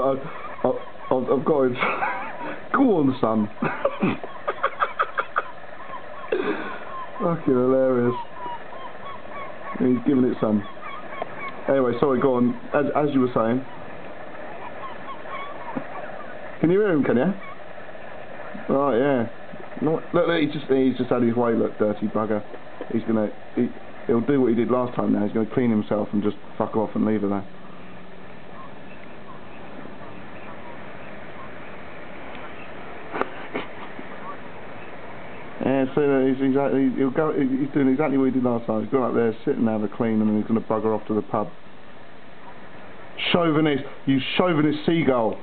I've got him. Go on, son. Fucking hilarious. He's giving it some. Anyway, sorry, go on. As you were saying. Can you hear him, can you? Right, yeah. Look, he's just had his way, look, dirty bugger. He'll do what he did last time now. He's going to clean himself and just fuck off and leave her there. Yeah, so he's doing exactly what he did last time. He's gone up there, sitting there, have a clean, and then he's going to bugger off to the pub. Chauvinist, you chauvinist seagull.